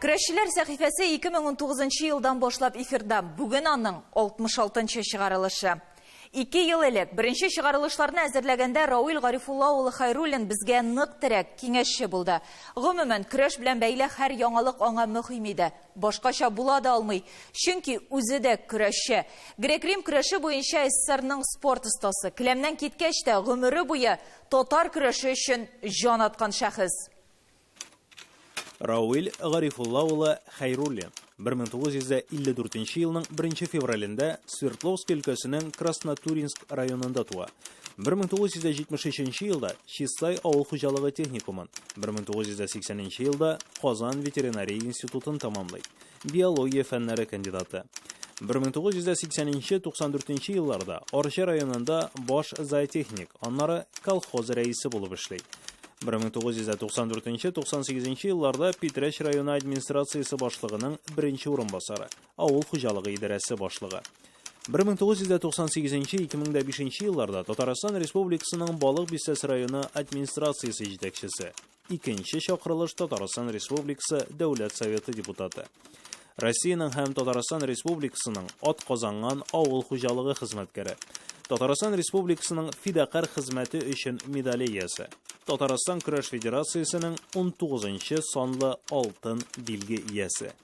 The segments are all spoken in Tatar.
Көрәшчеләр сәхифәсе 2019 елдан башлап эфирда. Бүген аның 66-нчы чыгарылышы. 2 ел элек беренче чыгарылышларны әзерләгәндә Рауил Гарифулла улы Хайруллин безгә нык терәк киңәшче булды. Гомумән, көрәш белән бәйле һәр яңалык аңа мөһим иде. Башкача була да алмый, чөнки үзе дә көрәшче. Грек-рим көрәше буенча СССРның спорт остасы. Келәмнән киткәч тә гомере буе татар көрәше өчен җан аткан шәхес. Рауил Гарифулла улы Хайруллин 1954 елның 1 февралендә Свердловск өлкәсенең Краснотурьинск районында туа. 1973 елда Чистай авыл хуҗалыгы техникумын, 1980 елда Казан ветеринария институтын тәмамлый. Биология фәннәре кандидаты. 1980-94 елларда Арча районында баш зоотехник, аннары колхоз рәисе булып эшли. 1994-98 елларда Питрәч районы администрациясе башлыгының беренче урынбасары, авыл хуҗалыгы идарәсе башлыгы. 1998-2005 елларда Татарстан Республикасының Балык Бистәсе районы администрациясе җитәкчесе, икенче чакырылыш Татарстан Республикасы Дәүләт Советы депутаты. Россиянең һәм Татарстан Республикасының атказанган авыл хуҗалыгы хезмәткәре. Татарстан Республикасының фидакар хезмәте өчен медале иясе. Татарстан көрәш федерациясының 19-нчы санлы алтын билге иясе.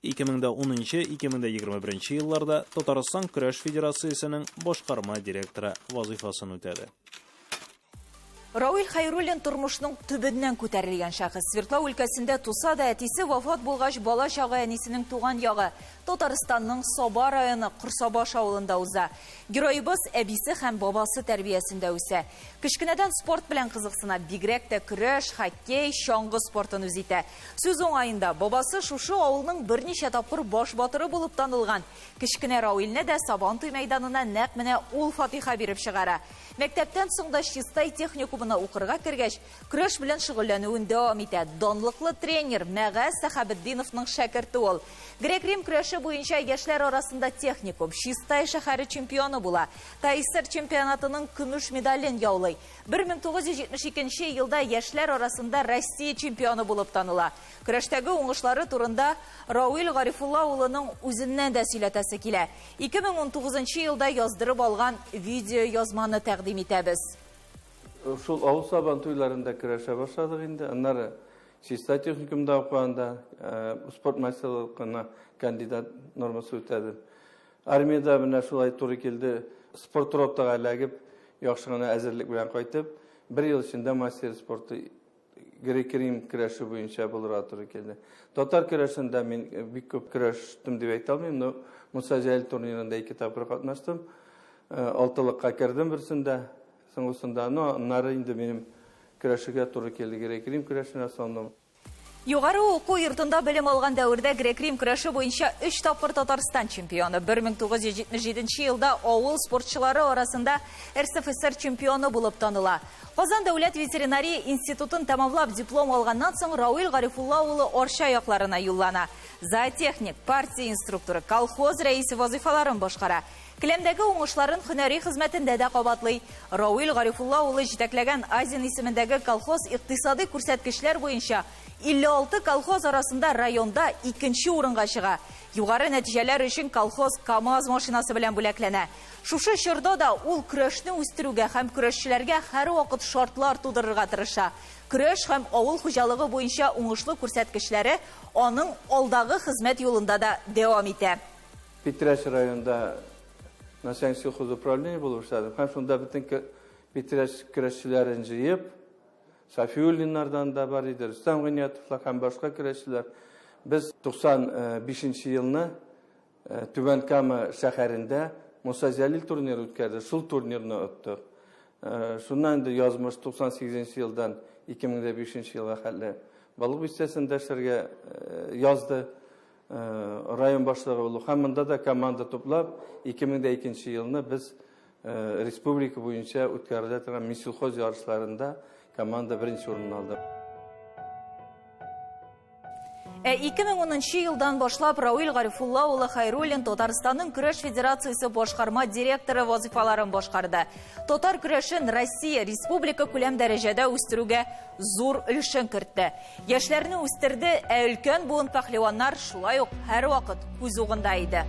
2010-2021 елларда Татарстан көрәш федерациясының башкарма директоры вазифасын үтәде. Рауил Хайруллин тормышның төбеннән күтәрелгән шәхес. Свердлов өлкәсендә туса да әтисе вафат булгач бала чагы әнисенең туган ягы Татарстанның Саба районы Кырсабаш авылында уза. Героебыз әбисе һәм бабасы тәрбиясендә үсә. Кечкенәдән спорт белән кызыксына, бигрәк тә көрәш, хоккей, чаңгы спортын үзитә. Сүз уңаенда бабасы шушы авылның берничә тапкыр баш батыры булып танылган. Кечкенә Рауилне дә Сабантуй мәйданына нәкъ менә ул фатиха биреп чыгара. Мәктәптән соң да Чистай техникумына укырга кергәч, көрәш белән шөгыльләнүен дәвам итә. Данлыклы тренер Мәгаз Сәхәбетдиновның шәкерте ул. Грек-рим көрәше буенча яшьләр арасында техникум, Чистай шәһәре чемпионы була. ТАИСР чемпионатының көмеш медален яулый. 1972 елда яшьләр арасында Россия чемпионы булып таныла. Көрәштәге уңышлары турында Рауил Гарифулла улының үзеннән дә сөйләтәсе килә. 2019 елда яздырып алган видео язманы тәкъдим итәбез. Шул авыл сабантуйларында көрәшә башладык инде. Аннары Чистай техникумда укыганда спорт мастерлыгына кандидат нормасы үтәде. Армияда менә шулай туры килде. Спорт роттага эләгеп, яхшы гына әзерлек белән кайтып, 1 ел эчендә мастер спорты грек-рим көрәше буенча булырга туры килде. Татар көрәшендә мин бик күп көрәштем дип әйтә алмыйм, но Муса Җәлил турнирында 2 тапкыр катнаштым. Алтылыкка кердем берсендә. Соңгысында, аннары инде минем көрәшегә туры килде, грек-рим көрәшенә салындым. Югары уку йортында белем алган дәвердә грек-рим көрәше буенча 3 тапкыр Татарстан чемпионы. 1977 елда авыл спортчылары арасында РСФСР чемпионы булып таныла. Казан дәүләт ветеринария институтын тәмамлап диплом алганнан соң Рауил Гарифулла улы Арча якларына юллана. Зоотехник, партия инструкторы, колхоз рәисе вазифаларын башкара. Келәмдәге уңышларын һөнәри хезмәтендә дә кабатлый. Рауил Гарифулла улы җитәкләгән Азин исемендәге колхоз икътисади күрсәткечләр буенча 56 колхоз арасында районда 2нче урынга чыга. Югары нәтиҗәләр өчен колхоз КАМАЗ машинасы белән бүләкләнә. Шушы чорда да ул көрәшне үстерүгә һәм көрәшчеләргә һәр вакыт шартлар тудырырга тырыша. Көрәш һәм авыл хуҗалыгы буенча уңышлы күрсәткечләре аның алдагы хезмәт юлында да дәвам итә. Питрәч районында Насян сельхоз управление булып эшләдем. Һәм шунда бөтен Питрәч көрәшчеләрен җыеп, Сафиуллиннардан да бар иде, Рөстәм Гыйниятовлар һәм башка көрәшчеләр. Без 95 елны Түбән Кама шәһәрендә Муса Җәлил турниры үткәрде. Шул турнирны оттык. Шуннан инде язмыш 98 елдан 2005 елга хәлле Балык Бистәсендә эшләргә язды. Район башлыгы булу. Һәм монда да команда туплап 2002 елны без республика буенча үткәрелә торган Мисселхоз ярышларында команда беренче урынны алды. 2010 елдан башлап Рауил Гарифулла улы Хайруллин Татарстанның көрәш федерациясе башкарма директоры вазифаларын башкарды. Татар көрәшен Россия республика күләм дәрәҗәдә үстерүгә зур өлешен кертте. Яшьләрне үстерде, ә өлкән буын пәһлеваннар шулай ук һәр вакыт күз угында иде.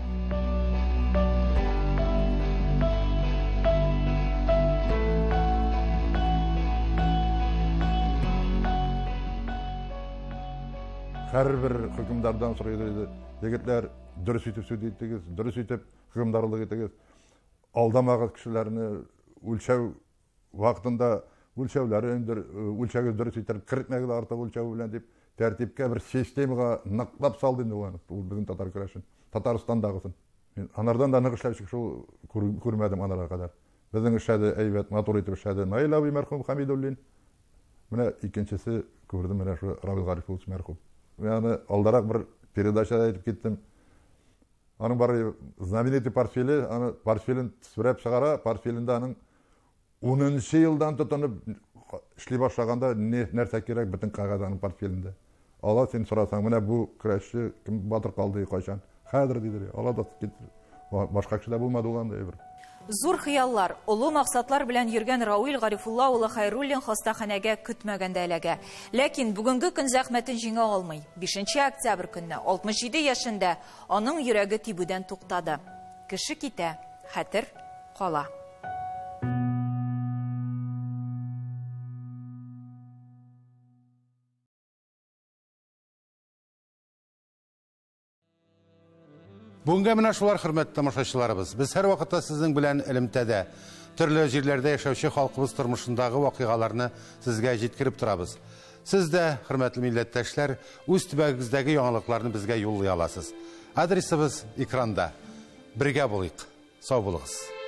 Әрбір хөкімдардан сұрайды, егетлер дұрыс үйтіп сөйлейтігіз, дұрыс үйтіп хөкімдарлық етігіз, алдамағыз кішілеріні өлшәу вақытында өлшәулері өлшәуге дұрыс үйтіп кіртмәгіз артық өлшәу білен деп тәртіпке бір системаға нақтылап салды енді оған, бұл біздің татар күрәшін, Татарстандағысын. Анардан да нық ішләпшік шол көрмәдім анарға қадар. Біздің ішәді әйбәт, матур етіп ішәді Найлауи мәрхум Хамидуллин. Міне икеншісі көрдім, міне шу Рауил Гарифуллович мәрхум. Мен алдарақ бір передачада айтып кеттім. Аның бар знаменитый портфелі, портфелін түсіріп шығара, портфелінде аның 10-ші елдан тұтынып ішлей башлағанда нәрсе керек бүтін қағаз аның портфелінде. Ала сен сұрасаң, міне бұл күрәшші кім батыр қалды қойшан. Қадыр дейді. Ала да кетті. Башқа кіші де болмады оғанда бір. Зур хыяллар, олы максатлар белән йөргән Рауил Гарифулла улы Хайруллин хастаханәгә көтмәгәндә эләгә. Ләкин бүгенге көн зәхмәтен җиңә алмый. 5 октябрь көнне 67 яшендә аның йөрәге тибүдән туктады. Кеше китә, хәтер кала. Бүгінгі менә шулар хөрмәтле тамашачыларыбыз. Без һәр вакытта сезнең белән элемтәдә төрле җирләрдә яшәүче халкыбыз тормышындагы вакыйгаларны сезгә җиткереп торабыз. Сез дә, хөрмәтле милләттәшләр, үз төбәгегездәге яңалыкларны безгә юллый аласыз. Адресыбыз экранда. Бергә булыйк. Сау булыгыз.